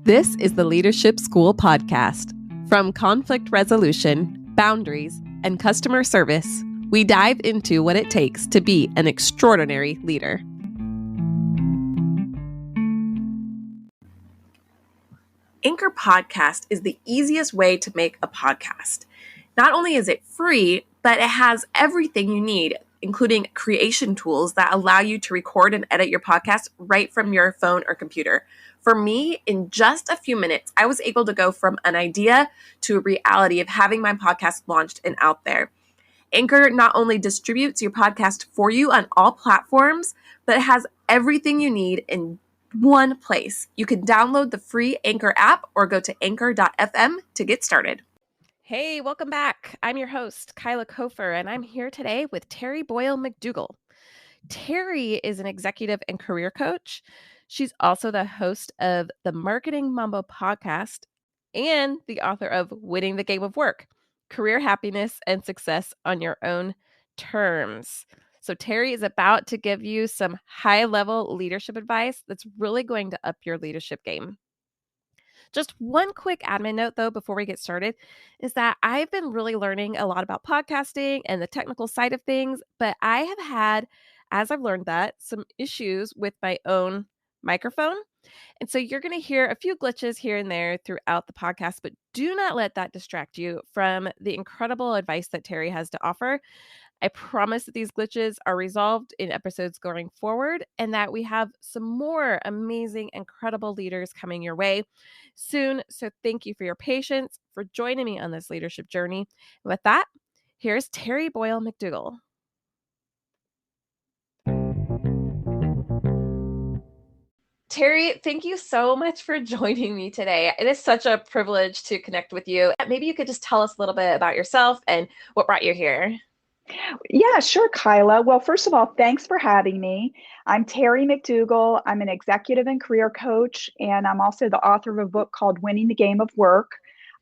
This is the Leadership School podcast. From conflict resolution, boundaries, and customer service, we dive into what it takes to be an extraordinary leader. Anchor Podcast is the easiest way to make a podcast. Not only is it free, but it has everything you need, including creation tools that allow you to record and edit your podcast right from your phone or computer. For me, in just a few minutes, I was able to go from an idea to a reality of having my podcast launched and out there. Anchor not only distributes your podcast for you on all platforms, but it has everything you need in one place. You can download the free Anchor app or go to anchor.fm to get started. Hey, welcome back. I'm your host, Kyla Cofer, and I'm here today with Terry Boyle McDougall. Terry is an executive and career coach. She's also the host of the Marketing Mambo podcast and the author of Winning the Game of Work, Career Happiness and Success on Your Own Terms. So Terry is about to give you some high-level leadership advice that's really going to up your leadership game. Just one quick admin note, though, before we get started, is that I've been really learning a lot about podcasting and the technical side of things, but I have had, as I've learned that, some issues with my own microphone. And so you're going to hear a few glitches here and there throughout the podcast, but do not let that distract you from the incredible advice that Terry has to offer. I promise that these glitches are resolved in episodes going forward and that we have some more amazing, incredible leaders coming your way soon. So thank you for your patience, for joining me on this leadership journey. And with that, here's Terry Boyle McDougall. Terry, thank you so much for joining me today. It is such a privilege to connect with you. Maybe you could just tell us a little bit about yourself and what brought you here. Yeah, sure, Kyla. Well, first of all, thanks for having me. I'm Terry McDougall. I'm an executive and career coach, and I'm also the author of a book called Winning the Game of Work.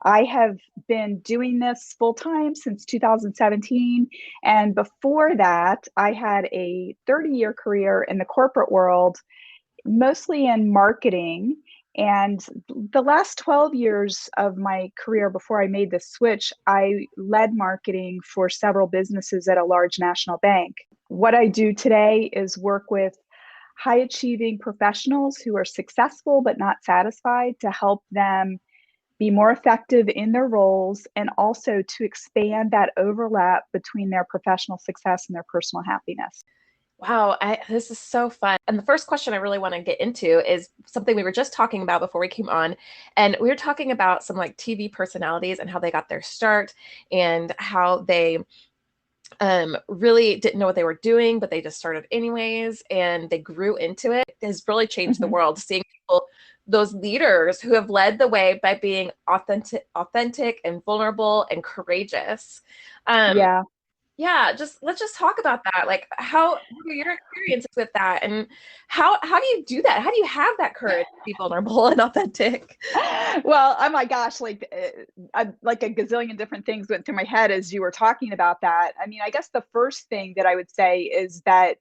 I have been doing this full time since 2017. And before that, I had a 30-year career in the corporate world, mostly in marketing. And the last 12 years of my career before I made the switch, I led marketing for several businesses at a large national bank. What I do today is work with high achieving professionals who are successful but not satisfied to help them be more effective in their roles and also to expand that overlap between their professional success and their personal happiness. Wow, this is so fun. And the first question I really want to get into is something we were just talking about before we came on. And we were talking about some like TV personalities and how they got their start and how they really didn't know what they were doing, but they just started anyways and they grew into it. It has really changed the world, seeing people, those leaders who have led the way by being authentic and vulnerable and courageous. Let's just talk about that. Like, what are your experiences with that, and how do you do that? How do you have that courage to be vulnerable and authentic? Well, oh my gosh, like a gazillion different things went through my head as you were talking about that. I mean, I guess the first thing that I would say is that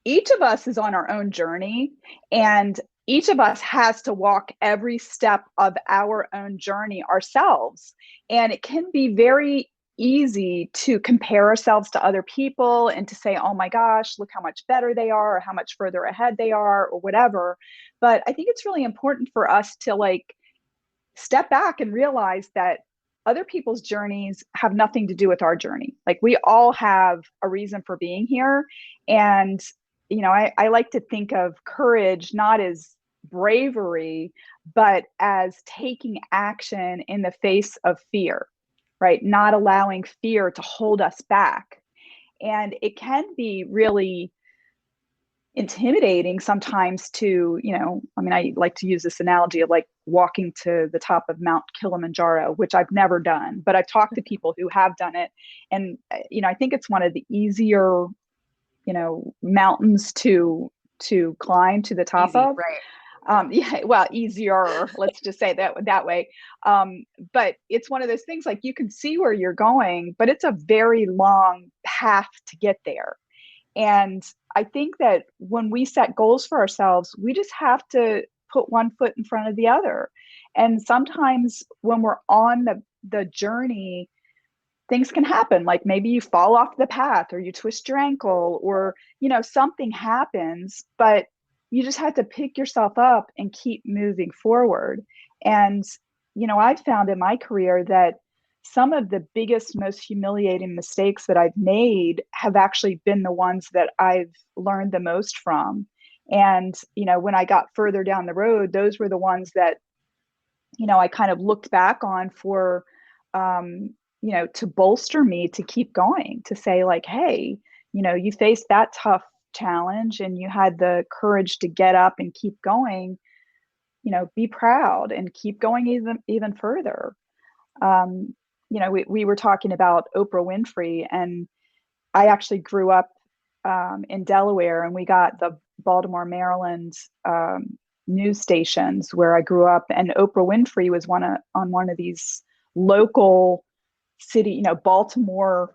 each of us is on our own journey, and each of us has to walk every step of our own journey ourselves. And it can be very easy to compare ourselves to other people and to say, oh my gosh, look how much better they are or how much further ahead they are or whatever. But I think it's really important for us to like step back and realize that other people's journeys have nothing to do with our journey. Like we all have a reason for being here. And, you know, I like to think of courage not as bravery, but as taking action in the face of fear. Right? Not allowing fear to hold us back. And it can be really intimidating sometimes to, I like to use this analogy of like walking to the top of Mount Kilimanjaro, which I've never done, but I've talked to people who have done it. And, I think it's one of the easier, mountains to climb to the top of. Right. Easier, let's just say that way. But it's one of those things like you can see where you're going, but it's a very long path to get there. And I think that when we set goals for ourselves, we just have to put one foot in front of the other. And sometimes when we're on the journey, things can happen. Like maybe you fall off the path or you twist your ankle or, something happens, but you just have to pick yourself up and keep moving forward. And, I've found in my career that some of the biggest, most humiliating mistakes that I've made have actually been the ones that I've learned the most from. And, when I got further down the road, those were the ones that, I kind of looked back on for, to bolster me to keep going, to say like, hey, you faced that tough challenge and you had the courage to get up and keep going, be proud and keep going even further. We were talking about Oprah Winfrey, and I actually grew up in Delaware, and we got the Baltimore, Maryland news stations where I grew up, and Oprah Winfrey was on one of these local city, Baltimore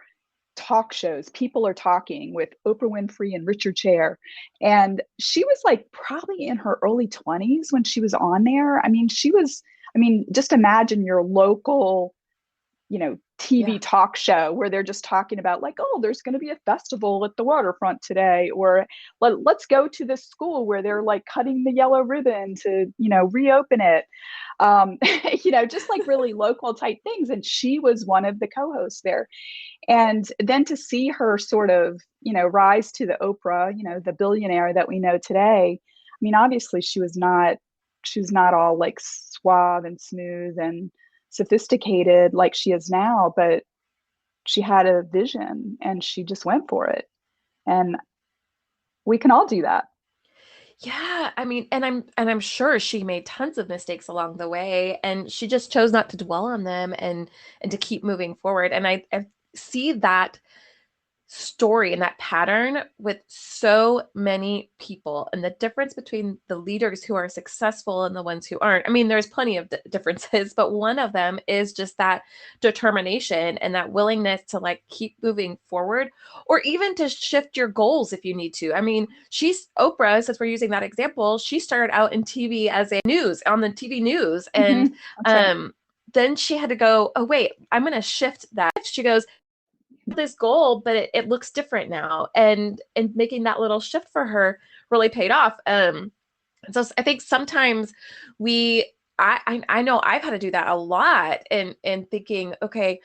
talk shows. People Are Talking with Oprah Winfrey and Richard Scher. And she was like probably in her early 20s when she was on there. Just imagine your local, TV talk show where they're just talking about like, oh, there's going to be a festival at the waterfront today, or let's go to this school where they're like cutting the yellow ribbon to, reopen it. Just like really local type things. And she was one of the co-hosts there. And then to see her sort of, rise to the Oprah, the billionaire that we know today. Obviously she was not all like suave and smooth and sophisticated like she is now, but she had a vision and she just went for it. And we can all do that. Yeah, and I'm sure she made tons of mistakes along the way, and she just chose not to dwell on them and to keep moving forward. And I see that story and that pattern with so many people, and the difference between the leaders who are successful and the ones who aren't. There's plenty of differences, but one of them is just that determination and that willingness to like keep moving forward, or even to shift your goals if you need to. She's Oprah, since we're using that example, she started out in TV as a news on the TV news, and Right. then she had to go, oh wait, I'm going to shift that. She goes, this goal, but it looks different now. And making that little shift for her really paid off. So I think sometimes I know I've had to do that a lot, and thinking, okay,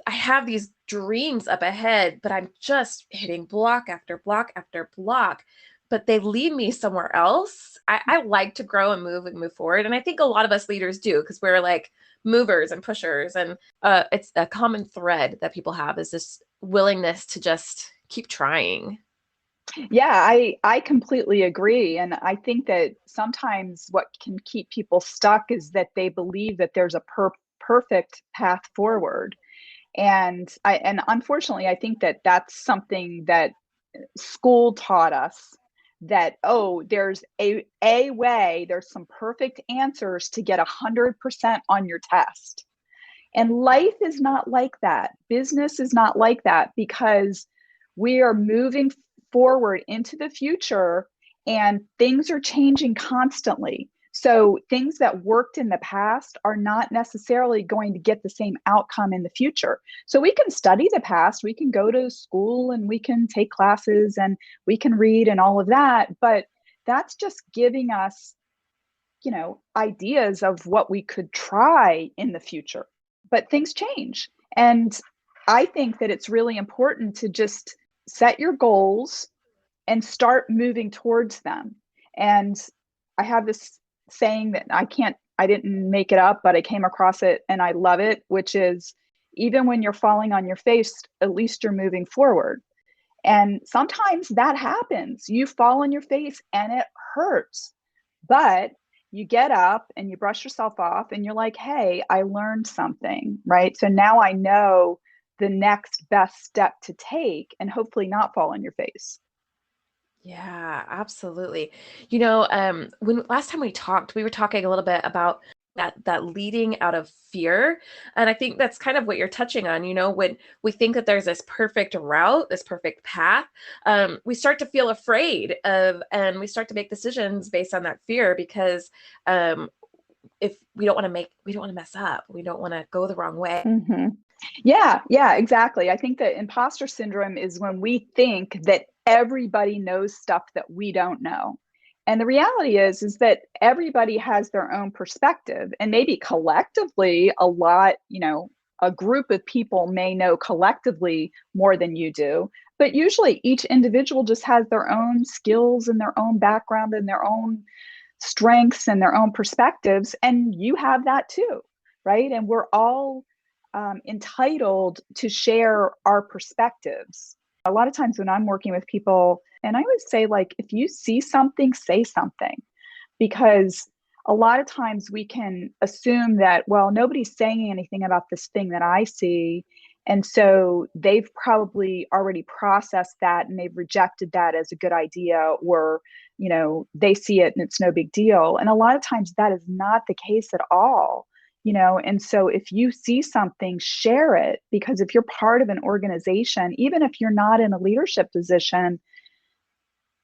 I have these dreams up ahead, but I'm just hitting block after block after block, but they lead me somewhere else. I like to grow and move forward. And I think a lot of us leaders do, because we're like movers and pushers. And it's a common thread that people have, is this willingness to just keep trying. Yeah, I completely agree. And I think that sometimes what can keep people stuck is that they believe that there's a perfect path forward. And unfortunately, I think that that's something that school taught us, that, oh, there's a way, there's some perfect answers to get 100% on your test. And life is not like that. Business is not like that, because we are moving forward into the future and things are changing constantly. So things that worked in the past are not necessarily going to get the same outcome in the future. So we can study the past, we can go to school and we can take classes and we can read and all of that, but that's just giving us, ideas of what we could try in the future. But things change. And I think that it's really important to just set your goals and start moving towards them. And I have this saying that I didn't make it up, but I came across it and I love it, which is, even when you're falling on your face, at least you're moving forward. And sometimes that happens. You fall on your face and it hurts, but you get up and you brush yourself off and you're like, hey, I learned something, right? So now I know the next best step to take and hopefully not fall on your face. Yeah, absolutely. When last time we talked, we were talking a little bit about that leading out of fear. And I think that's kind of what you're touching on. When we think that there's this perfect route, this perfect path, we start to feel afraid of, and we start to make decisions based on that fear, because if we don't want to mess up, we don't want to go the wrong way. Mm-hmm. Yeah, exactly. I think that imposter syndrome is when we think that everybody knows stuff that we don't know. And the reality is that everybody has their own perspective, and maybe collectively a group of people may know collectively more than you do, but usually each individual just has their own skills and their own background and their own strengths and their own perspectives. And you have that too, right? And we're all entitled to share our perspectives. A lot of times when I'm working with people, and I would say, like, if you see something, say something, because a lot of times we can assume that, well, nobody's saying anything about this thing that I see. And so they've probably already processed that and they've rejected that as a good idea, or, they see it and it's no big deal. And a lot of times that is not the case at all. And so if you see something, share it, because if you're part of an organization, even if you're not in a leadership position,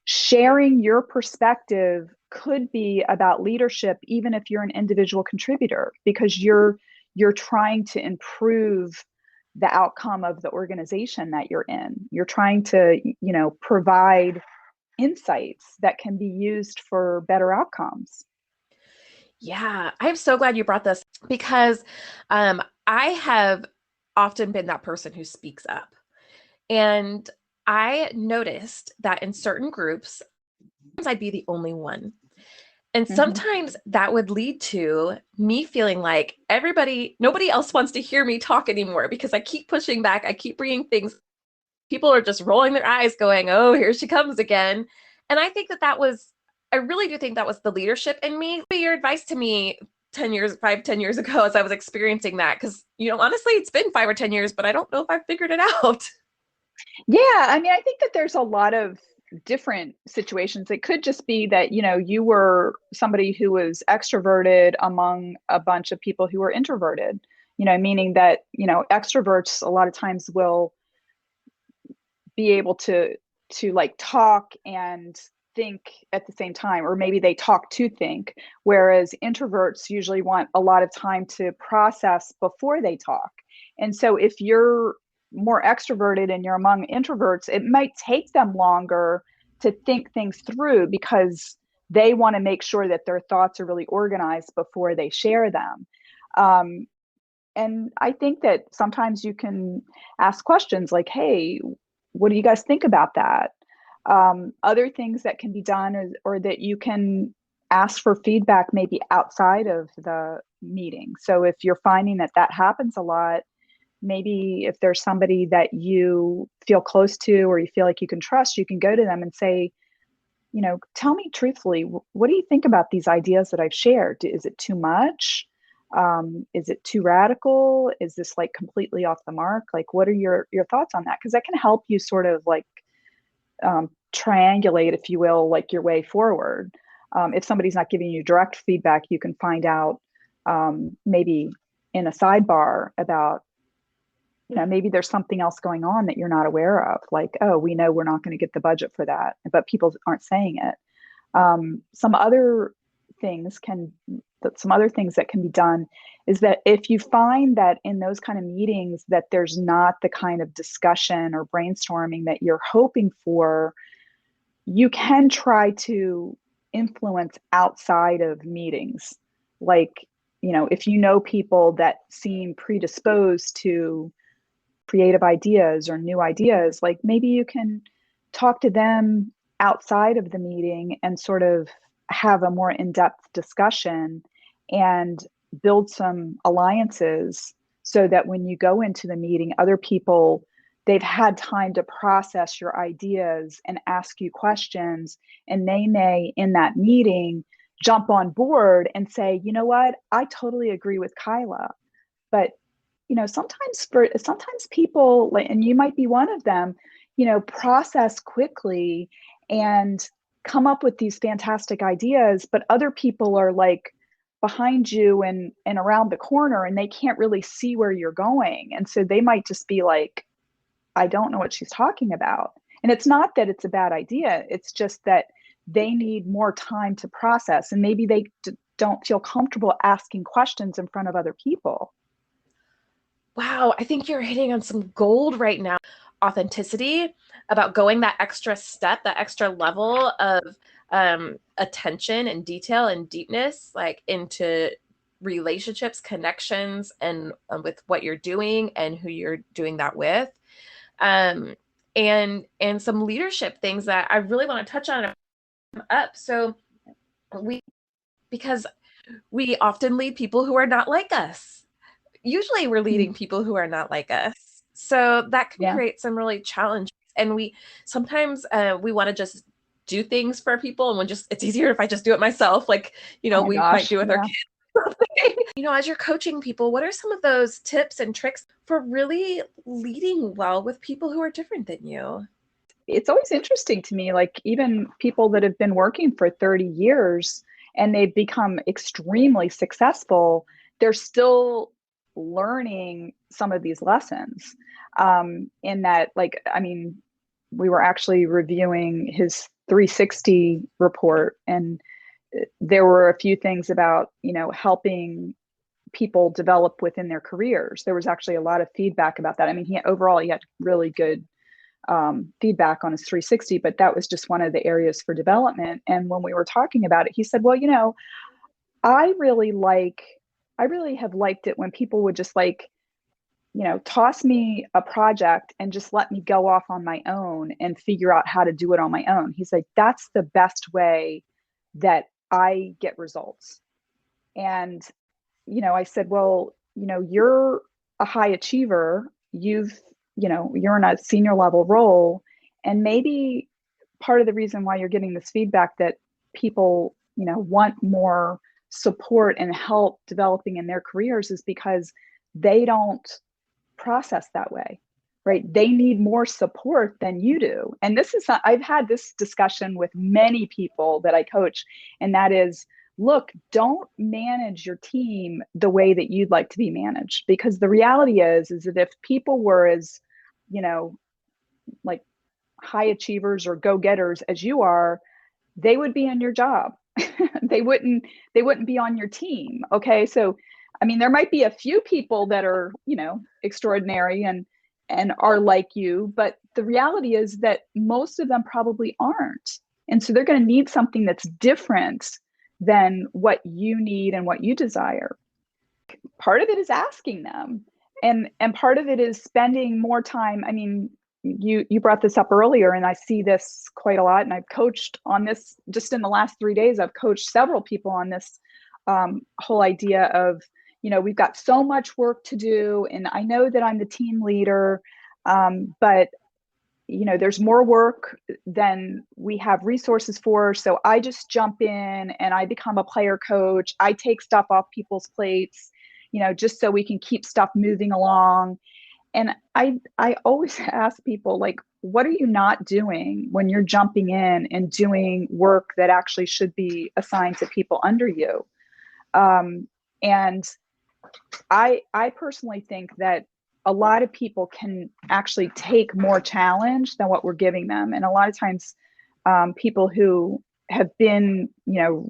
sharing your perspective could be about leadership, even if you're an individual contributor, because you're trying to improve the outcome of the organization that you're in. You're trying to, provide insights that can be used for better outcomes. Yeah, I'm so glad you brought this, because I have often been that person who speaks up. And I noticed that in certain groups, I'd be the only one. And sometimes that would lead to me feeling like nobody else wants to hear me talk anymore, because I keep pushing back. I keep bringing things. People are just rolling their eyes going, oh, here she comes again. And I think I really do think that was the leadership in me. Your advice to me 10 years ago, as I was experiencing that, because, honestly, it's been 5 or 10 years, but I don't know if I've figured it out. Yeah, I mean, I think that there's a lot of different situations. It could just be that, you were somebody who was extroverted among a bunch of people who were introverted, meaning that, extroverts a lot of times will be able to like talk and think at the same time, or maybe they talk to think, whereas introverts usually want a lot of time to process before they talk. And so if you're more extroverted and you're among introverts, it might take them longer to think things through, because they want to make sure that their thoughts are really organized before they share them. And I think that sometimes you can ask questions like, hey, what do you guys think about that? Other things that can be done, or that you can ask for feedback maybe outside of the meeting. So if you're finding that happens a lot, maybe if there's somebody that you feel close to or you feel like you can trust, you can go to them and say, tell me truthfully, what do you think about these ideas that I've shared? Is it too much? Is it too radical? Is this like completely off the mark? Like, what are your thoughts on that? Because that can help you sort of like triangulate, if you will, like your way forward. If somebody's not giving you direct feedback, you can find out maybe in a sidebar about, maybe there's something else going on that you're not aware of. Like, oh, we know we're not going to get the budget for that, but people aren't saying it. Some other things that can be done is that if you find that in those kind of meetings that there's not the kind of discussion or brainstorming that you're hoping for, you can try to influence outside of meetings. Like, if you know people that seem predisposed to creative ideas or new ideas, like maybe you can talk to them outside of the meeting and sort of have a more in-depth discussion and build some alliances, so that when you go into the meeting, other people, they've had time to process your ideas and ask you questions, and they may in that meeting jump on board and say, you know what, I totally agree with Kyla. But sometimes people, and you might be one of them, process quickly and come up with these fantastic ideas, but other people are like, behind you and around the corner, and they can't really see where you're going. And so they might just be like, I don't know what she's talking about. And it's not that it's a bad idea. It's just that they need more time to process. And maybe they don't feel comfortable asking questions in front of other people. Wow, I think you're hitting on some gold right now. Authenticity, about going that extra step, that extra level of attention and detail and deepness, like into relationships, connections, and with what you're doing and who you're doing that with. Um, and some leadership things that I really want to touch on up. So we, because we often lead people who are not like us. Usually we're leading people who are not like us. So that can Yeah. create some really challenges. And we sometimes we want to just do things for people, and when just it's easier if I just do it myself, like, Oh my we might gosh. do with our Yeah. kids. As you're coaching people, what are some of those tips and tricks for really leading well with people who are different than you? It's always interesting to me, like even people that have been working for 30 years and they've become extremely successful, they're still learning some of these lessons. In that, like, I mean, we were actually reviewing his 360 report, and there were a few things about, helping people develop within their careers. There was actually a lot of feedback about that. I mean, he had really good feedback on his 360, but that was just one of the areas for development. And when we were talking about it, he said, well, I really like, I really have liked it when people would just like, toss me a project and just let me go off on my own and figure out how to do it on my own. He's like, that's the best way that I get results. And, I said, well, you're a high achiever. You're in a senior level role. And maybe part of the reason why you're getting this feedback that people, want more support and help developing in their careers is because they don't process that way, right? They need more support than you do. And I've had this discussion with many people that I coach, and that is, look, don't manage your team the way that you'd like to be managed. Because the reality is that if people were as, like high achievers or go-getters as you are, they would be in your job. They wouldn't be on your team. Okay. So I mean, there might be a few people that are, extraordinary and are like you, but the reality is that most of them probably aren't. And so they're going to need something that's different than what you need and what you desire. Part of it is asking them, and part of it is spending more time. I mean, you brought this up earlier, and I see this quite a lot, and I've coached on this just in the last 3 days. I've coached several people on this whole idea of, we've got so much work to do, and I know that I'm the team leader, but there's more work than we have resources for. So I just jump in and I become a player coach. I take stuff off people's plates, just so we can keep stuff moving along. And I always ask people, like, what are you not doing when you're jumping in and doing work that actually should be assigned to people under you? And I personally think that a lot of people can actually take more challenge than what we're giving them. And a lot of times, people who have been,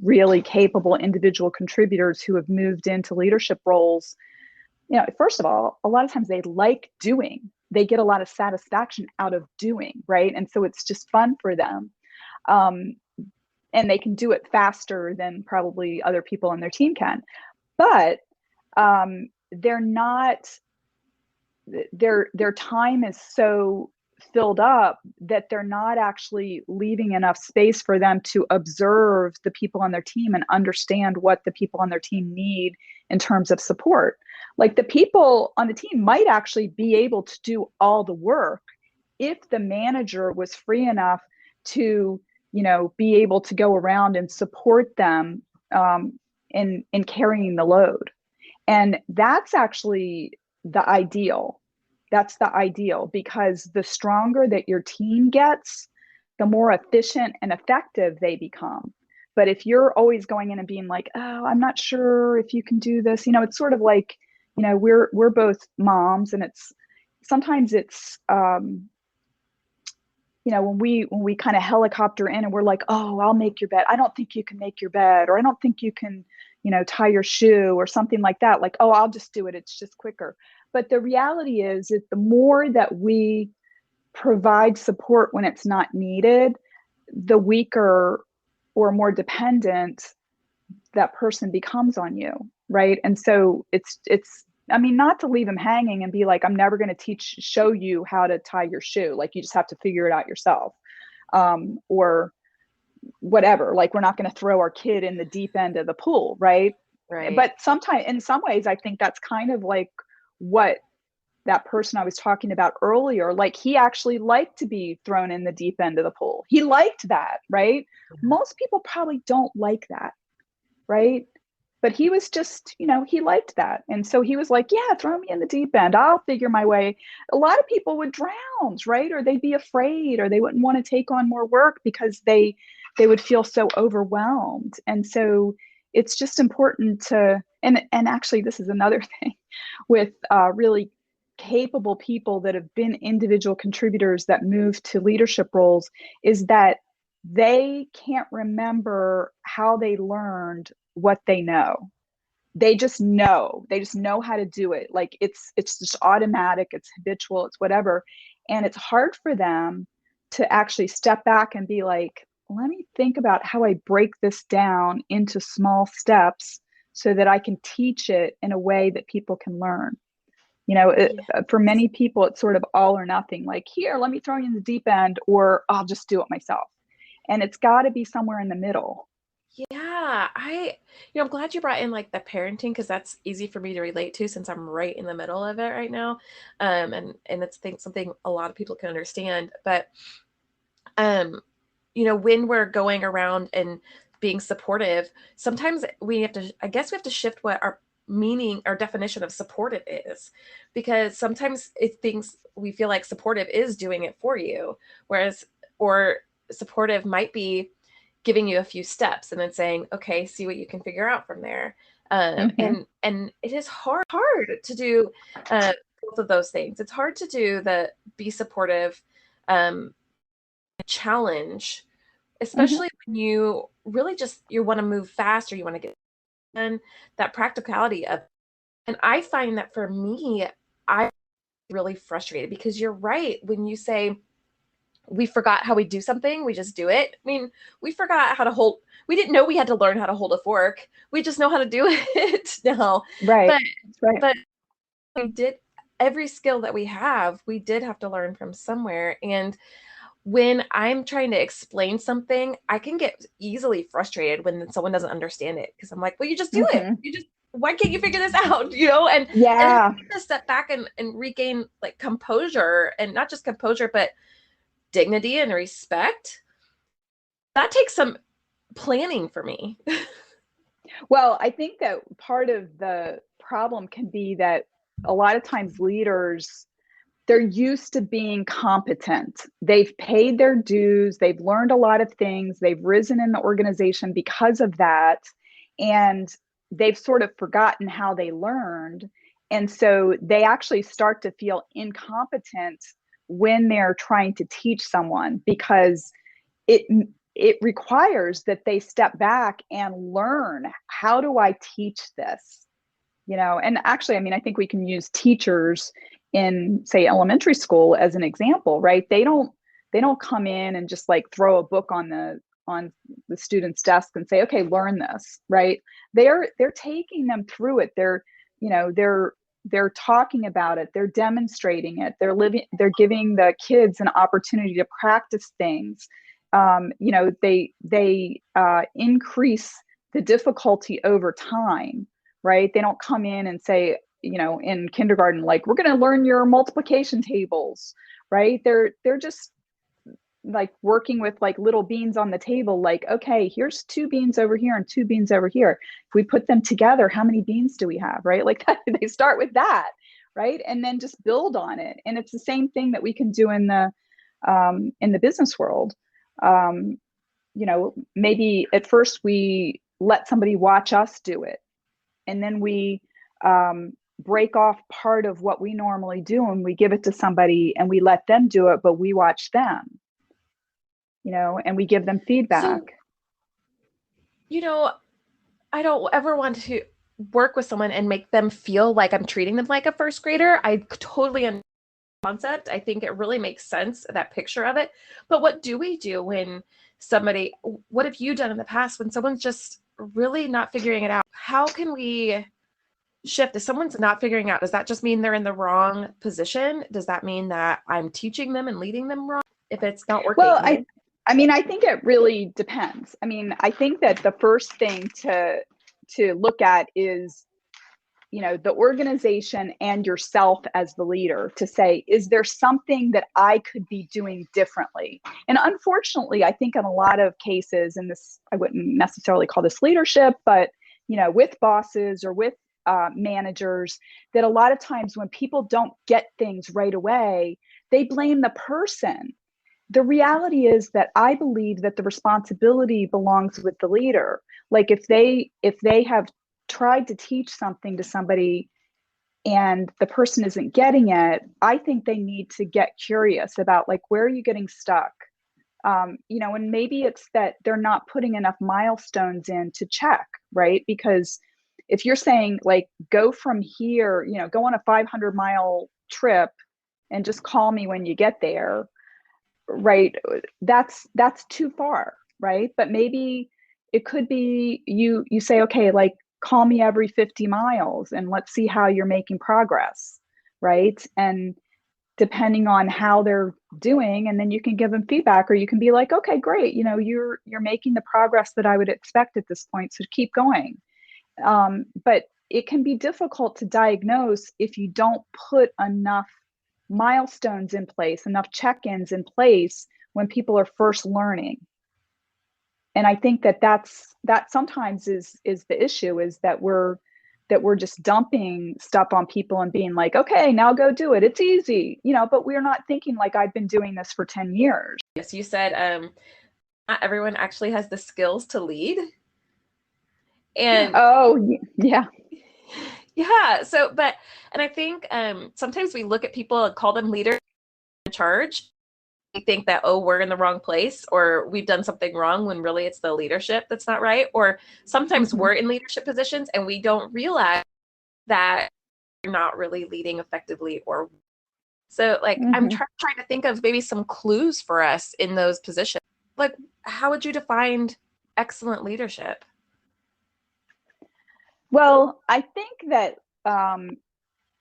really capable individual contributors who have moved into leadership roles, first of all, a lot of times they like doing. They get a lot of satisfaction out of doing, right? And so it's just fun for them. And they can do it faster than probably other people on their team can. But they're not, their time is so filled up that they're not actually leaving enough space for them to observe the people on their team and understand what the people on their team need in terms of support. Like, the people on the team might actually be able to do all the work if the manager was free enough to, be able to go around and support them in carrying the load. And that's actually the ideal. That's the ideal, because the stronger that your team gets, the more efficient and effective they become. But if you're always going in and being like, oh, I'm not sure if you can do this, it's sort of like, we're both moms, and sometimes it's, when we kind of helicopter in and we're like, oh, I'll make your bed. I don't think you can make your bed, or I don't think you can, tie your shoe or something like that. Like, oh, I'll just do it. It's just quicker. But the reality is that the more that we provide support when it's not needed, the weaker or more dependent that person becomes on you, right? And so it's not to leave them hanging and be like, I'm never going to show you how to tie your shoe. Like, you just have to figure it out yourself. Or whatever, like, we're not going to throw our kid in the deep end of the pool, right? But sometimes, in some ways, I think that's kind of like what that person I was talking about earlier, like, he actually liked to be thrown in the deep end of the pool. He liked that, right? Most people probably don't like that, right? But he was just, he liked that. And so he was like, yeah, throw me in the deep end. I'll figure my way. A lot of people would drown, right? Or they'd be afraid, or they wouldn't want to take on more work because they would feel so overwhelmed. And so it's just important to, and actually, this is another thing with really capable people that have been individual contributors that move to leadership roles, is that they can't remember how they learned what they know. They just know how to do it. Like, it's just automatic, it's habitual, it's whatever. And it's hard for them to actually step back and be like, let me think about how I break this down into small steps so that I can teach it in a way that people can learn. For many people, it's sort of all or nothing. Like, here, let me throw you in the deep end, or I'll just do it myself. And it's got to be somewhere in the middle. Yeah, I'm glad you brought in like the parenting, because that's easy for me to relate to since I'm right in the middle of it right now. And it's something a lot of people can understand. But, when we're going around and being supportive, sometimes I guess we have to shift what our meaning or definition of supportive is, because sometimes we feel like supportive is doing it for you, or supportive might be giving you a few steps and then saying, okay, see what you can figure out from there. And it is hard to do both of those things. It's hard to do the be supportive challenge, especially when you really you want to move fast, or you want to get done, that practicality of, and I find that for me, I'm really frustrated, because you're right. When you say, we forgot how we do something, we just do it. I mean, we forgot we didn't know we had to learn how to hold a fork. We just know how to do it now. Right. But we did, every skill that we did have to learn from somewhere. And when I'm trying to explain something, I can get easily frustrated when someone doesn't understand it, because I'm like, well, you just do it. Why can't you figure this out? And yeah, and to step back and regain like composure, and not just composure, but dignity and respect. That takes some planning for me. Well, I think that part of the problem can be that a lot of times leaders, they're used to being competent. They've paid their dues. They've learned a lot of things. They've risen in the organization because of that. And they've sort of forgotten how they learned. And so they actually start to feel incompetent when they're trying to teach someone, because it requires that they step back and learn, how do I teach this? And actually, I think we can use teachers in, say, elementary school as an example, right? They don't come in and just like throw a book on the student's desk and say, okay, learn this, right? They're taking them through it. They're talking about it. They're demonstrating it. They're giving the kids an opportunity to practice things. They increase the difficulty over time, right? They don't come in and say, in kindergarten, like, we're going to learn your multiplication tables, right? They're just like working with like little beans on the table, like, okay, here's 2 beans over here and 2 beans over here. If we put them together, how many beans do we have, right? Like that, they start with that, right? And then just build on it. And it's the same thing that we can do in the business world. maybe at first we let somebody watch us do it, and then we break off part of what we normally do and we give it to somebody and we let them do it, but we watch them, and we give them feedback. So, I don't ever want to work with someone and make them feel like I'm treating them like a first grader. I totally understand the concept. I think it really makes sense, that picture of it. But what do we do when what have you done in the past when someone's just really not figuring it out? How can we shift? If someone's not figuring out, does that just mean they're in the wrong position? Does that mean that I'm teaching them and leading them wrong if it's not working? Well, I think it really depends. I think that the first thing to look at is, the organization and yourself as the leader, to say, is there something that I could be doing differently? And unfortunately, I think in a lot of cases, and this, I wouldn't necessarily call this leadership, but, with bosses or with managers, that a lot of times when people don't get things right away, they blame the person. The reality is that I believe that the responsibility belongs with the leader. Like if they have tried to teach something to somebody and the person isn't getting it, I think they need to get curious about, like, where are you getting stuck? And maybe it's that they're not putting enough milestones in to check, right? Because if you're saying, like, go from here, go on a 500-mile trip and just call me when you get there, right? That's too far, right? But maybe it could be you say, okay, like, call me every 50 miles and let's see how you're making progress, right? And depending on how they're doing, and then you can give them feedback, or you can be like, okay, great, you're making the progress that I would expect at this point, so keep going. But it can be difficult to diagnose if you don't put enough milestones in place, enough check-ins in place when people are first learning. And I think that sometimes is the issue, is that we're just dumping stuff on people and being like, okay, now go do it. It's easy, but we're not thinking, like, I've been doing this for 10 years. Yes, you said not everyone actually has the skills to lead. And yeah. Yeah. And I think sometimes we look at people and call them leaders in charge. We think that, oh, we're in the wrong place, or we've done something wrong, when really it's the leadership that's not right. Or sometimes we're in leadership positions and we don't realize that we're not really leading effectively. Or so, like, I'm trying to think of maybe some clues for us in those positions. Like, how would you define excellent leadership? Well, I think that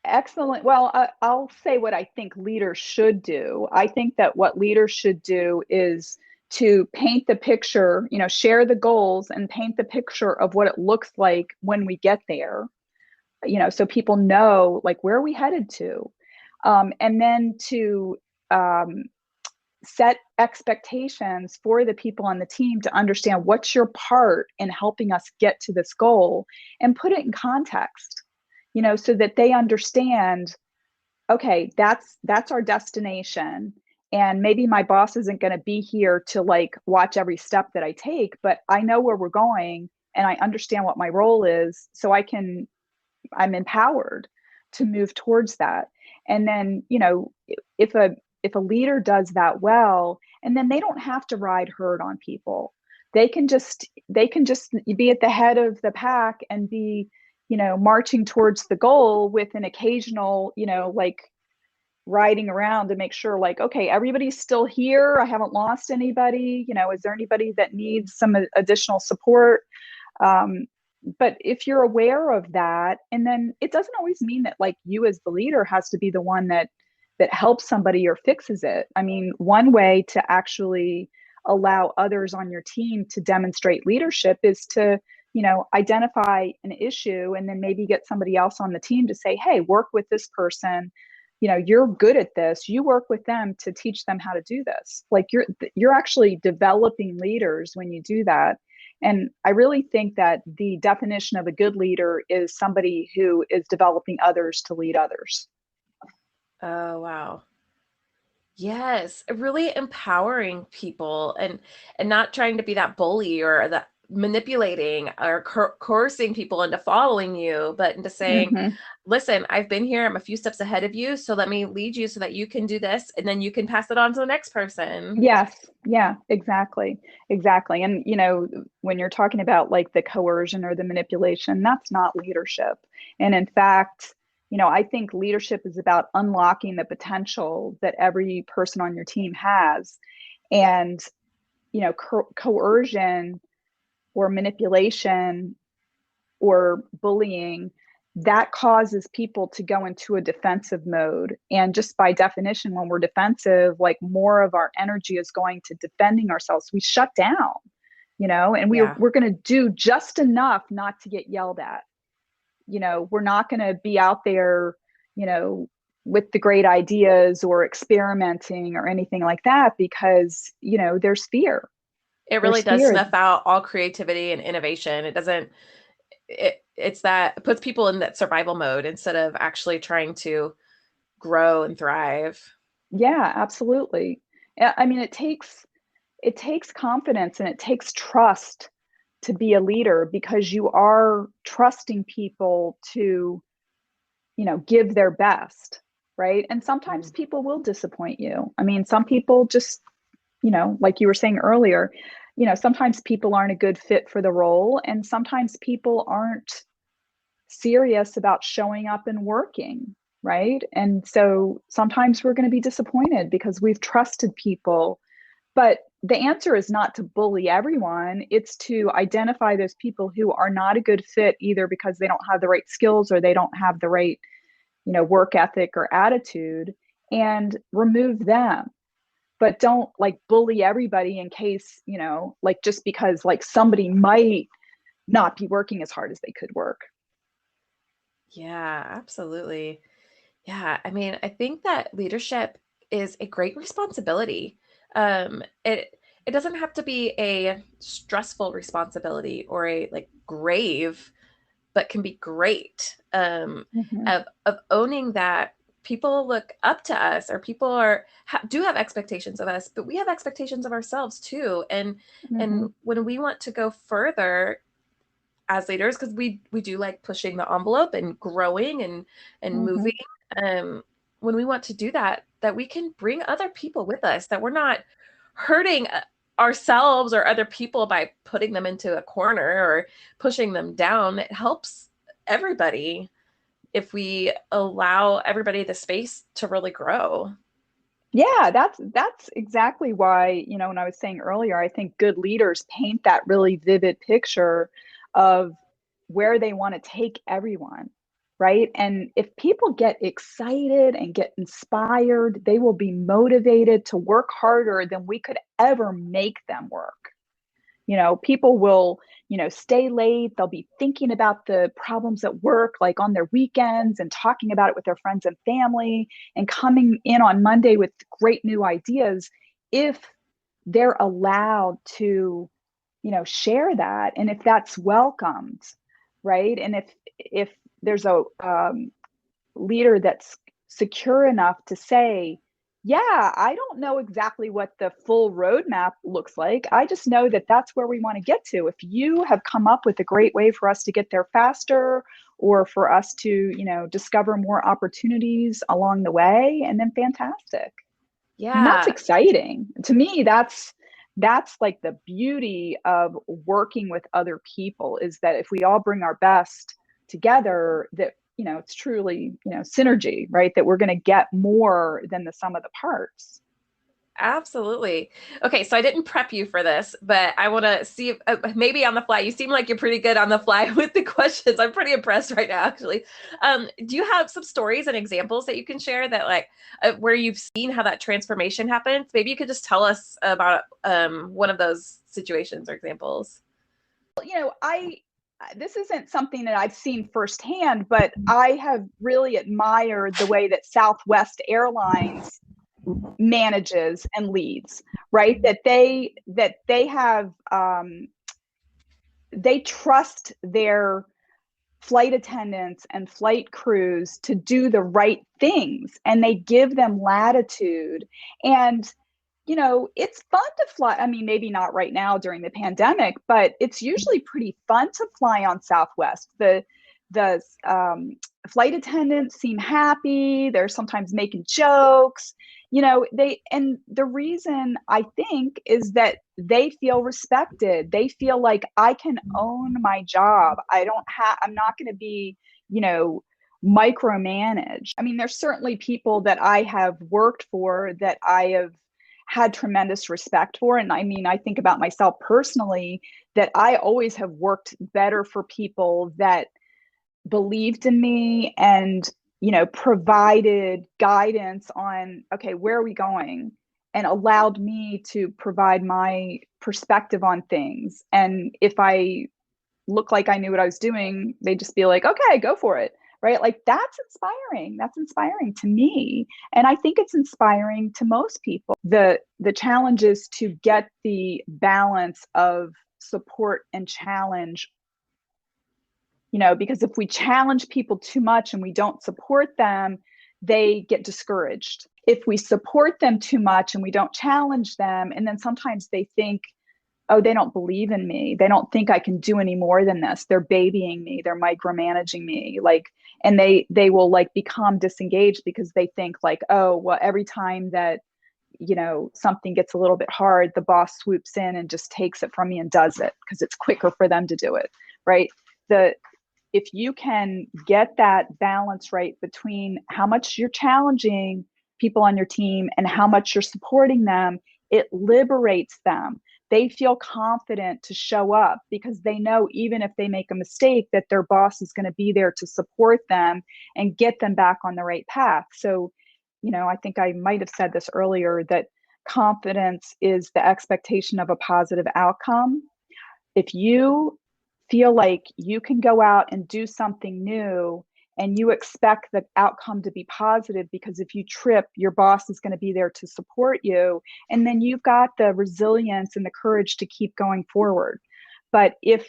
excellent. Well, I'll say what I think leaders should do. I think that what leaders should do is to paint the picture, share the goals and paint the picture of what it looks like when we get there, so people know, like, where are we headed to? And then to set expectations for the people on the team to understand what's your part in helping us get to this goal, and put it in context, so that they understand, okay, that's our destination. And maybe my boss isn't going to be here to, like, watch every step that I take, but I know where we're going and I understand what my role is. So I'm empowered to move towards that. And then, if a leader does that well, and then they don't have to ride herd on people. They can just be at the head of the pack and be, marching towards the goal with an occasional, like, riding around to make sure, like, okay, everybody's still here. I haven't lost anybody. Is there anybody that needs some additional support? But if you're aware of that, and then it doesn't always mean that, like, you as the leader has to be the one that helps somebody or fixes it. I mean, one way to actually allow others on your team to demonstrate leadership is to, identify an issue and then maybe get somebody else on the team to say, hey, work with this person. You're good at this. You work with them to teach them how to do this. Like, you're actually developing leaders when you do that. And I really think that the definition of a good leader is somebody who is developing others to lead others. Oh, wow. Yes, really empowering people and not trying to be that bully or that manipulating or coercing people into following you, but into saying, Hmm. listen, I've been here, I'm a few steps ahead of you, so let me lead you so that you can do this, and then you can pass it on to the next person. Yes. Yeah, exactly. Exactly. And, when you're talking about like the coercion or the manipulation, that's not leadership. And in fact, I think leadership is about unlocking the potential that every person on your team has. And, coercion or manipulation or bullying, that causes people to go into a defensive mode. And just by definition, when we're defensive, like more of our energy is going to defending ourselves. We shut down, and Yeah. we're going to do just enough not to get yelled at. We're not going to be out there, you know, with the great ideas or experimenting or anything like that because, there's fear. It really There's does fear. snuff out all creativity and innovation. It doesn't it's that it puts people in that survival mode instead of actually trying to grow and thrive. Yeah, absolutely. I mean, it takes confidence and it takes trust to be a leader because you are trusting people to, give their best, right? And sometimes Mm. people will disappoint you. I mean, some people just, like you were saying earlier, sometimes people aren't a good fit for the role and sometimes people aren't serious about showing up and working, right? And so sometimes we're going to be disappointed because we've trusted people. But the answer is not to bully everyone. It's to identify those people who are not a good fit either because they don't have the right skills or they don't have the right, work ethic or attitude and remove them. But don't like bully everybody in case, like just because like somebody might not be working as hard as they could work. Yeah, absolutely. Yeah, I mean, I think that leadership is a great responsibility. It doesn't have to be a stressful responsibility or a like grave, but can be great. Mm-hmm. Of owning that people look up to us or people do have expectations of us, but we have expectations of ourselves too. And Mm-hmm. when we want to go further as leaders, because we do like pushing the envelope and growing and Mm-hmm. moving, when we want to do that, that we can bring other people with us, that we're not hurting ourselves or other people by putting them into a corner or pushing them down. It helps everybody if we allow everybody the space to really grow. Yeah, that's exactly why, when I was saying earlier, I think good leaders paint that really vivid picture of where they want to take everyone, right? And if people get excited and get inspired, they will be motivated to work harder than we could ever make them work. People will, stay late. They'll be thinking about the problems at work, like on their weekends and talking about it with their friends and family and coming in on Monday with great new ideas if they're allowed to, share that and if that's welcomed, right? And if there's a leader that's secure enough to say, yeah, I don't know exactly what the full roadmap looks like. I just know that that's where we want to get to. If you have come up with a great way for us to get there faster or for us to, discover more opportunities along the way, and then fantastic. And that's Yeah, exciting. To me, that's like the beauty of working with other people is that if we all bring our best together, that it's truly, synergy, right? That we're going to get more than the sum of the parts. absolutely. Okay, so I didn't prep you for this, but I want to see if maybe on the fly. You seem like you're pretty good on the fly with the questions. I'm pretty impressed right now, actually. Do you have some stories and examples that you can share that, like, where you've seen how that transformation happens? Maybe you could just tell us about one of those situations or examples. I this isn't something that I've seen firsthand, but I have really admired the way that Southwest Airlines manages and leads, right? That they have they trust their flight attendants and flight crews to do the right things, and they give them latitude. And it's fun to fly. I mean, maybe not right now during the pandemic, but it's usually pretty fun to fly on Southwest. The flight attendants seem happy. They're sometimes making jokes. And the reason, I think, is that they feel respected. They feel like I can own my job. I'm not going to be, micromanaged. I mean, there's certainly people that I have worked for that I have had tremendous respect for. And I mean, I think about myself personally, that I always have worked better for people that believed in me and, provided guidance on, okay, where are we going? And allowed me to provide my perspective on things. And if I look like I knew what I was doing, they'd just be like, okay, go for it. Right? Like, that's inspiring. That's inspiring to me. And I think it's inspiring to most people. The challenge is to get the balance of support and challenge, because if we challenge people too much and we don't support them, they get discouraged. If we support them too much and we don't challenge them, and then sometimes they think, oh, they don't believe in me. They don't think I can do any more than this. They're babying me. They're micromanaging me. And they will become disengaged because they think oh, well, every time that, something gets a little bit hard, the boss swoops in and just takes it from me and does it because it's quicker for them to do it. Right. If you can get that balance right between how much you're challenging people on your team and how much you're supporting them, it liberates them. They feel confident to show up because they know even if they make a mistake, that their boss is going to be there to support them and get them back on the right path. So, I think I might have said this earlier, that confidence is the expectation of a positive outcome. If you feel like you can go out and do something new and you expect the outcome to be positive, because if you trip, your boss is going to be there to support you. And then you've got the resilience and the courage to keep going forward. But if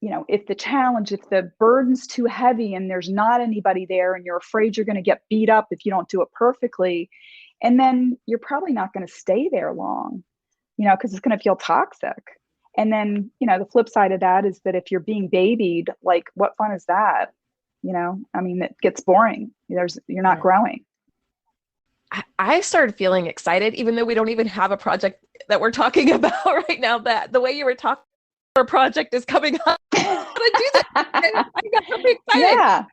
the burden's too heavy and there's not anybody there and you're afraid you're going to get beat up if you don't do it perfectly, and then you're probably not going to stay there long, because it's going to feel toxic. And then, the flip side of that is that if you're being babied, what fun is that? I mean, it gets boring. You're not growing. I started feeling excited, even though we don't even have a project that we're talking about right now. That the way you were talking, our project is coming up. I'm gonna do that. I got really excited. Yeah.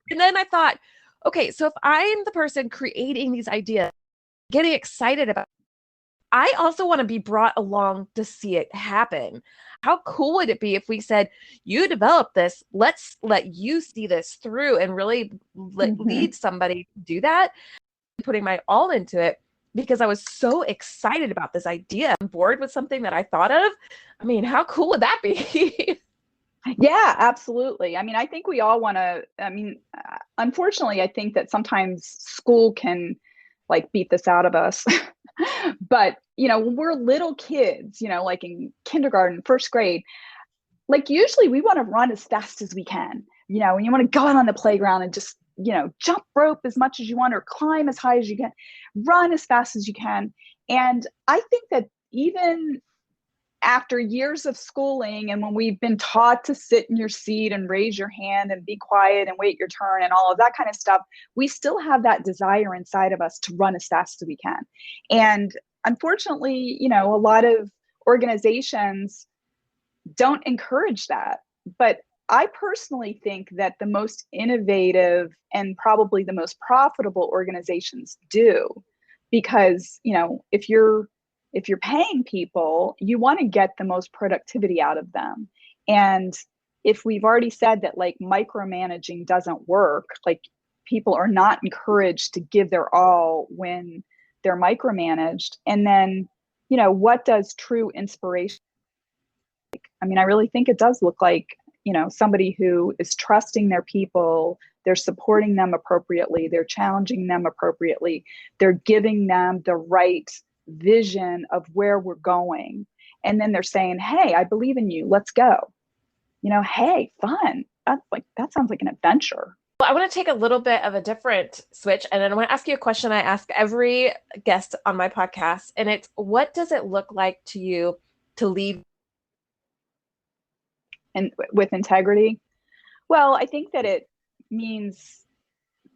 And then I thought, okay, so if I'm the person creating these ideas, getting excited about, I also want to be brought along to see it happen. How cool would it be if we said, you develop this, let's let you see this through and really lead somebody to do that, putting my all into it because I was so excited about this idea. I'm bored with something that I thought of. I mean, how cool would that be? Yeah, absolutely. I mean, I think we all want to, unfortunately, I think that sometimes school can beat this out of us. But, when we're little kids, in kindergarten, first grade, usually we want to run as fast as we can, and you want to go out on the playground and just, jump rope as much as you want or climb as high as you can, run as fast as you can. And I think that even after years of schooling and when we've been taught to sit in your seat and raise your hand and be quiet and wait your turn and all of that kind of stuff, we still have that desire inside of us to run as fast as we can. And unfortunately, a lot of organizations don't encourage that. But I personally think that the most innovative and probably the most profitable organizations do, because, if you're paying people, you want to get the most productivity out of them. And if we've already said that micromanaging doesn't work, people are not encouraged to give their all when they're micromanaged. And then, what does true inspiration? I mean, I really think it does look like, somebody who is trusting their people, they're supporting them appropriately, they're challenging them appropriately, they're giving them the right vision of where we're going. And then they're saying, hey, I believe in you. Let's go. Hey, fun. that sounds like an adventure. Well, I want to take a little bit of a different switch, and then I want to ask you a question I ask every guest on my podcast, and it's, what does it look like to you to lead? And with integrity? Well, I think that it means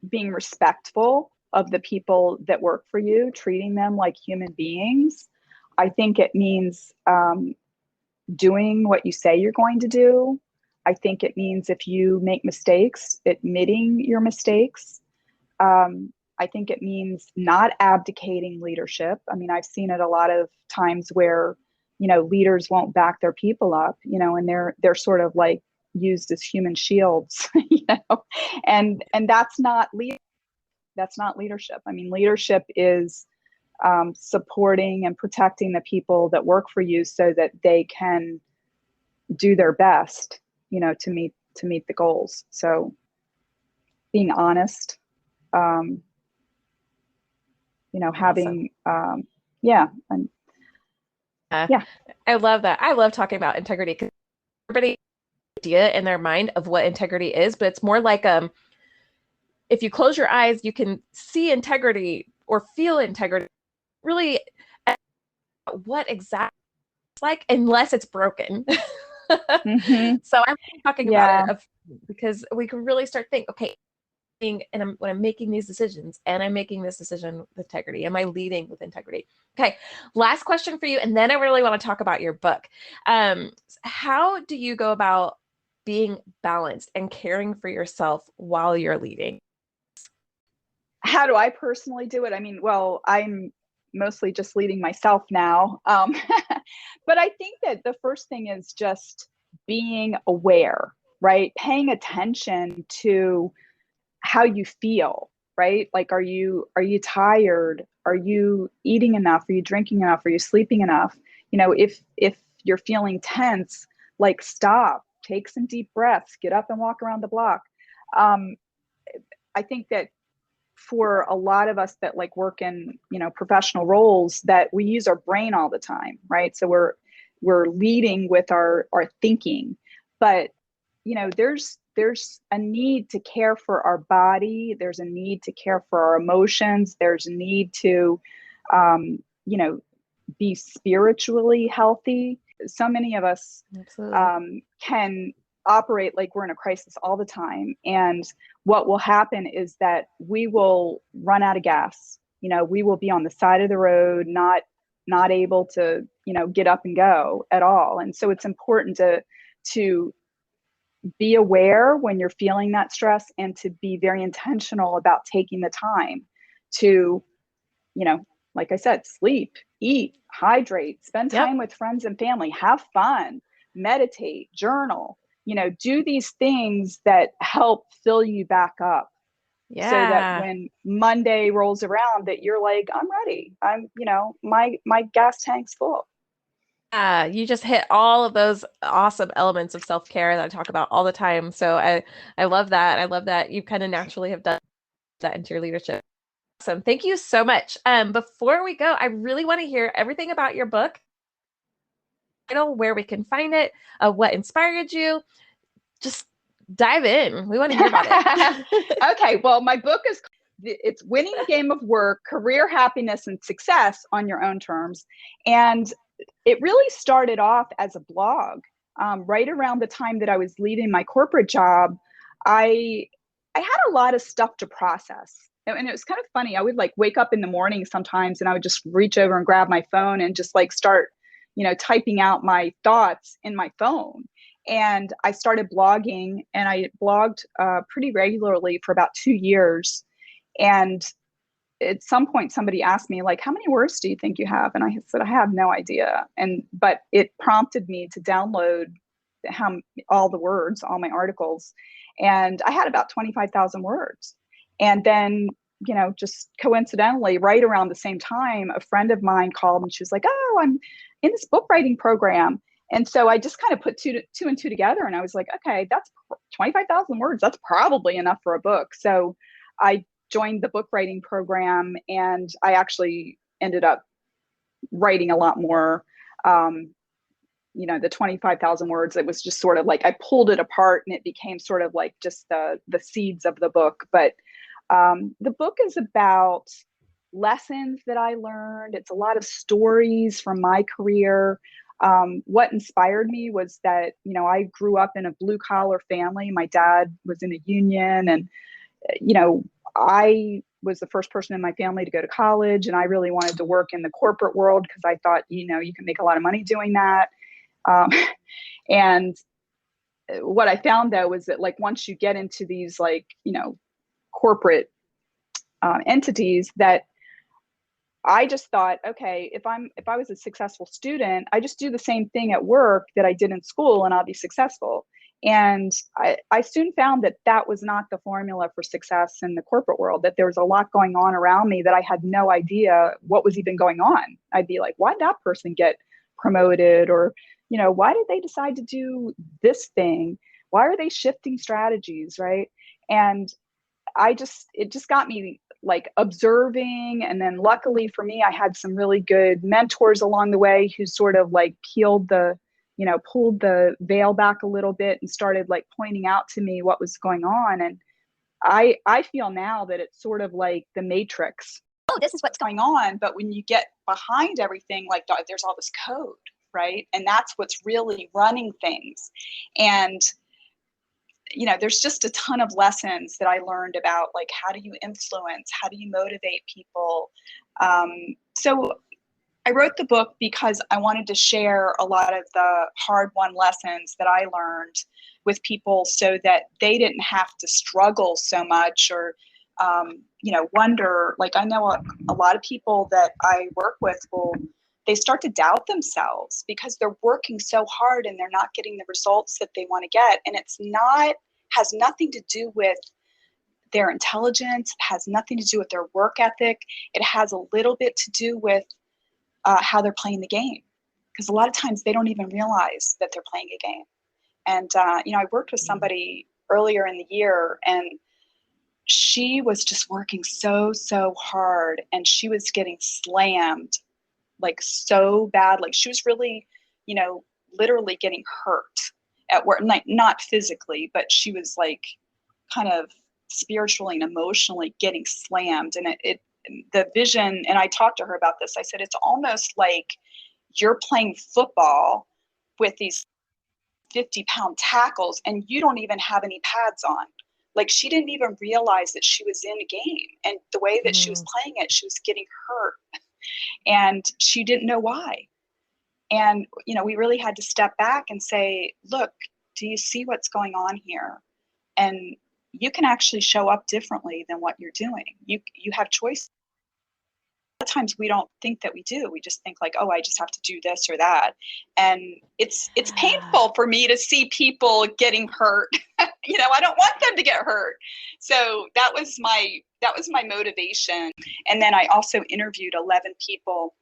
being respectful of the people that work for you, treating them like human beings. I think it means doing what you say you're going to do. I think it means if you make mistakes, admitting your mistakes. I think it means not abdicating leadership. I mean, I've seen it a lot of times where, leaders won't back their people up, and they're sort of like used as human shields, and that's not leadership. I mean, leadership is supporting and protecting the people that work for you so that they can do their best, to meet the goals. So being honest, having, yeah. And yeah. I love that. I love talking about integrity because everybody has an idea in their mind of what integrity is, but it's more like, if you close your eyes, you can see integrity or feel integrity. Really, what exactly it's like, unless it's broken. Mm-hmm. So I'm talking about it because we can really start thinking, okay, and when I'm making these decisions, and I'm making this decision with integrity, am I leading with integrity? Okay, last question for you, and then I really want to talk about your book. How do you go about being balanced and caring for yourself while you're leading? How do I personally do it? I mean, well, I'm mostly just leading myself now. But I think that the first thing is just being aware, right? Paying attention to how you feel, right? Like, are you tired? Are you eating enough? Are you drinking enough? Are you sleeping enough? If you're feeling tense, like, stop, take some deep breaths, get up and walk around the block. I think that for a lot of us that like work in, professional roles, that we use our brain all the time, right? So we're leading with our thinking, but there's a need to care for our body. There's a need to care for our emotions. There's a need to, be spiritually healthy. So many of us can operate like we're in a crisis all the time. And what will happen is that we will run out of gas. We will be on the side of the road, not able to, get up and go at all. And so it's important to be aware when you're feeling that stress, and to be very intentional about taking the time to, like I said, sleep, eat, hydrate, spend time with friends and family, have fun, meditate, journal, do these things that help fill you back up. So that when Monday rolls around, that you're like, I'm ready. My gas tank's full. You just hit all of those awesome elements of self-care that I talk about all the time. So I love that. I love that you kind of naturally have done that into your leadership. Awesome. Thank you so much. Before we go, I really want to hear everything about your book, where we can find it, what inspired you. Just dive in. We want to hear about it. Okay. Well, my book it's Winning the Game of Work, Career Happiness and Success on Your Own Terms. And it really started off as a blog. Right around the time that I was leaving my corporate job, I had a lot of stuff to process. And it was kind of funny. I would like wake up in the morning sometimes, and I would just reach over and grab my phone and just like start, typing out my thoughts in my phone. And I started blogging, and I blogged pretty regularly for about 2 years. And at some point somebody asked me, like, how many words do you think you have? And I said, I have no idea. But it prompted me to download all the words, all my articles. And I had about 25,000 words. And then, just coincidentally, right around the same time, a friend of mine called, and she was like, oh, I'm in this book writing program. And so I just kind of put two and two together. And I was like, okay, that's 25,000 words. That's probably enough for a book. So I joined the book writing program, and I actually ended up writing a lot more the 25,000 words. It was just sort of like I pulled it apart and it became sort of like just the seeds of the book. But the book is about lessons that I learned. It's a lot of stories from my career. What inspired me was that, I grew up in a blue collar family. My dad was in a union, and, I was the first person in my family to go to college, and I really wanted to work in the corporate world because I thought, you can make a lot of money doing that. Um, and what I found though was that like once you get into these like, corporate entities, that I just thought, okay, if I was a successful student, I just do the same thing at work that I did in school and I'll be successful. And I soon found that that was not the formula for success in the corporate world, that there was a lot going on around me that I had no idea what was even going on. I'd be like, why did that person get promoted? Or, why did they decide to do this thing? Why are they shifting strategies? Right. And it just got me like observing. And then luckily for me, I had some really good mentors along the way who sort of like pulled the veil back a little bit and started like pointing out to me what was going on. And I feel now that it's sort of like the Matrix. Oh, this is what's going on. But when you get behind everything, like there's all this code, right? And that's what's really running things. And there's just a ton of lessons that I learned about, like, how do you influence? How do you motivate people? So I wrote the book because I wanted to share a lot of the hard-won lessons that I learned with people so that they didn't have to struggle so much or, wonder. Like, I know a lot of people that I work with they start to doubt themselves because they're working so hard and they're not getting the results that they want to get. And has nothing to do with their intelligence. It has nothing to do with their work ethic. It has a little bit to do with how they're playing the game. Because a lot of times they don't even realize that they're playing a game. And, I worked with somebody earlier in the year, and she was just working so, so hard, and she was getting slammed like so bad. Like she was really, literally getting hurt at work, like not physically, but she was like kind of spiritually and emotionally getting slammed. And the vision, and I talked to her about this. I said, it's almost like you're playing football with these 50-pound tackles and you don't even have any pads on. Like she didn't even realize that she was in a game, and the way that she was playing it, she was getting hurt and she didn't know why. And, we really had to step back and say, look, do you see what's going on here? And you can actually show up differently than what you're doing. You have choice. A lot of times we don't think that we do. We just think like, oh, I just have to do this or that. And it's painful for me to see people getting hurt. I don't want them to get hurt. So that was my motivation. And then I also interviewed 11 people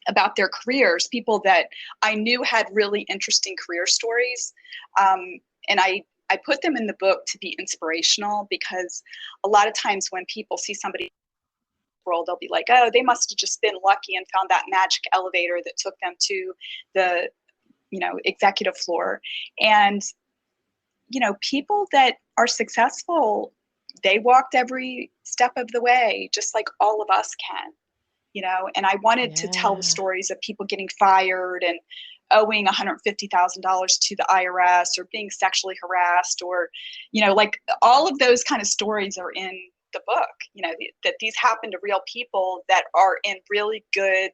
about their careers, people that I knew had really interesting career stories. And I put them in the book to be inspirational, because a lot of times when people see somebody in the world, they'll be like, oh, they must have just been lucky and found that magic elevator that took them to the, executive floor. And, people that are successful, they walked every step of the way, just like all of us can. And I wanted to tell the stories of people getting fired and owing $150,000 to the IRS, or being sexually harassed, or, like all of those kind of stories are in the book, that these happen to real people that are in really good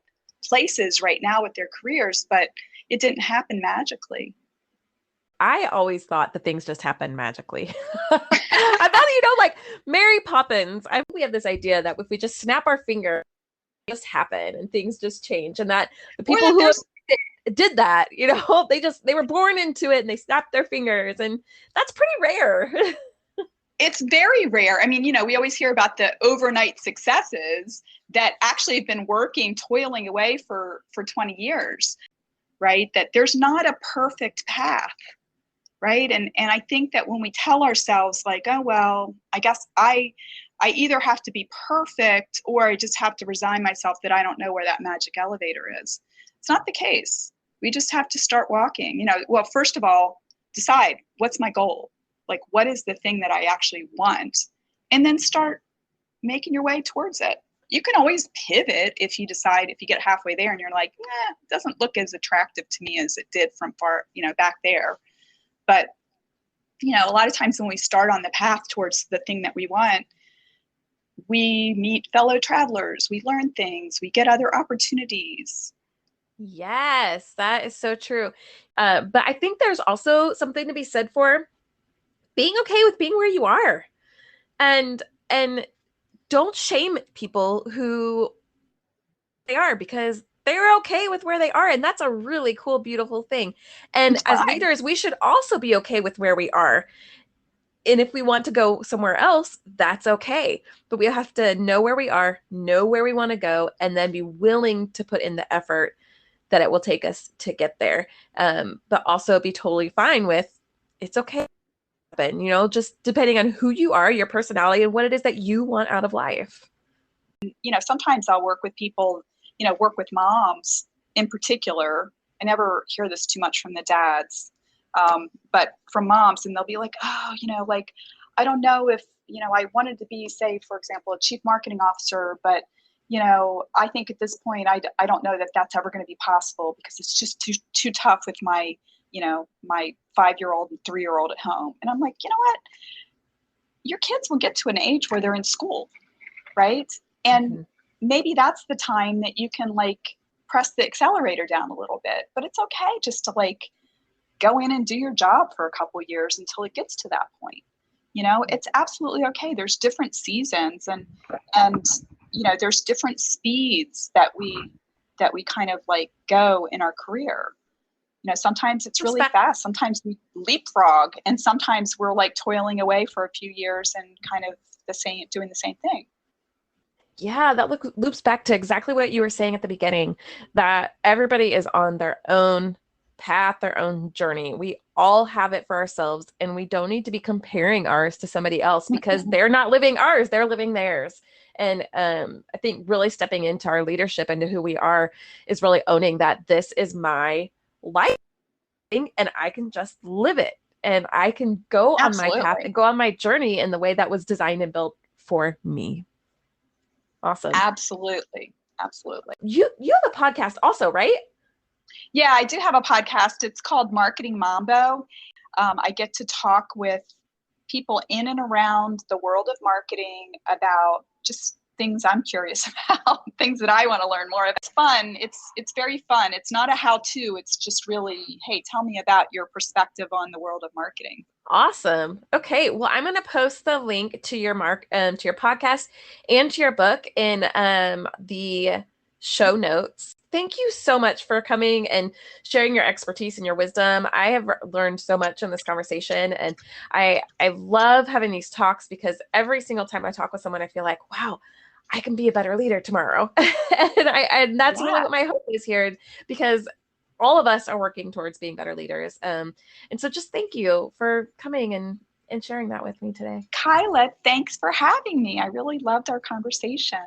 places right now with their careers, but it didn't happen magically. I always thought that things just happen magically. I thought, like Mary Poppins, we have this idea that if we just snap our finger, just happen and things just change, and that the people who did that, they were born into it and they snapped their fingers, and that's pretty rare. It's very rare. I mean, we always hear about the overnight successes that actually have been working, toiling away for 20 years, right? That there's not a perfect path, right? And I think that when we tell ourselves like, oh, well, I guess I either have to be perfect, or I just have to resign myself that I don't know where that magic elevator is. It's not the case. We just have to start walking. Well, first of all, decide, what's my goal? Like, what is the thing that I actually want? And then start making your way towards it. You can always pivot if you get halfway there and you're like, it doesn't look as attractive to me as it did from far, back there. But, a lot of times when we start on the path towards the thing that we want, we meet fellow travelers, we learn things, we get other opportunities. Yes, that is so true. But I think there's also something to be said for being okay with being where you are, and don't shame people who they are, because they're okay with where they are. And that's a really cool, beautiful thing. And as leaders, we should also be okay with where we are. And if we want to go somewhere else, that's okay. But we have to know where we are, know where we want to go, and then be willing to put in the effort that it will take us to get there. But also be totally fine with, it's okay. Just depending on who you are, your personality, and what it is that you want out of life. Sometimes I'll work with people, work with moms in particular. I never hear this too much from the dads, but from moms, and they'll be like, like, I don't know if, I wanted to be, say, for example, a chief marketing officer, but, I think at this point, I don't know that that's ever going to be possible because it's just too tough with my, my 5-year-old and 3-year-old at home. And I'm like, you know what? Your kids will get to an age where they're in school, right? And maybe that's the time that you can press the accelerator down a little bit, but it's okay just to go in and do your job for a couple of years until it gets to that point. It's absolutely okay. There's different seasons and there's different speeds that we kind of go in our career. Sometimes it's really fast. Sometimes we leapfrog, and sometimes we're toiling away for a few years and kind of doing the same thing. Yeah, that loops back to exactly what you were saying at the beginning, that everybody is on their own path, their own journey. We all have it for ourselves, and we don't need to be comparing ours to somebody else because they're not living ours, they're living theirs. And I think really stepping into our leadership, into who we are, is really owning that this is my life and I can just live it, and I can go on my path and go on my journey in the way that was designed and built for me. Awesome. Absolutely. You have a podcast also, right? Yeah, I do have a podcast. It's called Marketing Mambo. I get to talk with people in and around the world of marketing about just things I'm curious about, things that I want to learn more of. It's fun. It's very fun. It's not a how-to. It's just really, hey, tell me about your perspective on the world of marketing. Awesome. Okay. Well, I'm going to post the link to your to your podcast and to your book in the show notes. Thank you so much for coming and sharing your expertise and your wisdom. I have learned so much in this conversation, and I love having these talks because every single time I talk with someone, I feel like, wow, I can be a better leader tomorrow. and that's really what my hope is here, because all of us are working towards being better leaders. And so just thank you for coming and sharing that with me today. Kyla, thanks for having me. I really loved our conversation.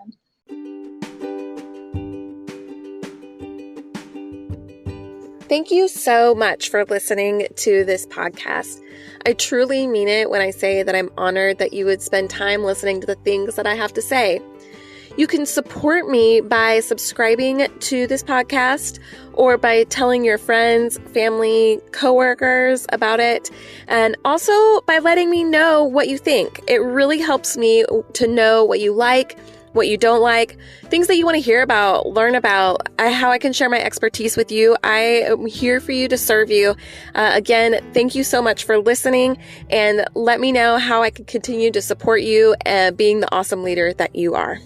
Thank you so much for listening to this podcast. I truly mean it when I say that I'm honored that you would spend time listening to the things that I have to say. You can support me by subscribing to this podcast or by telling your friends, family, coworkers about it, and also by letting me know what you think. It really helps me to know what you like, what you don't like, things that you want to hear about, learn about, how I can share my expertise with you. I am here for you to serve you. Again, thank you so much for listening, and let me know how I can continue to support you being the awesome leader that you are.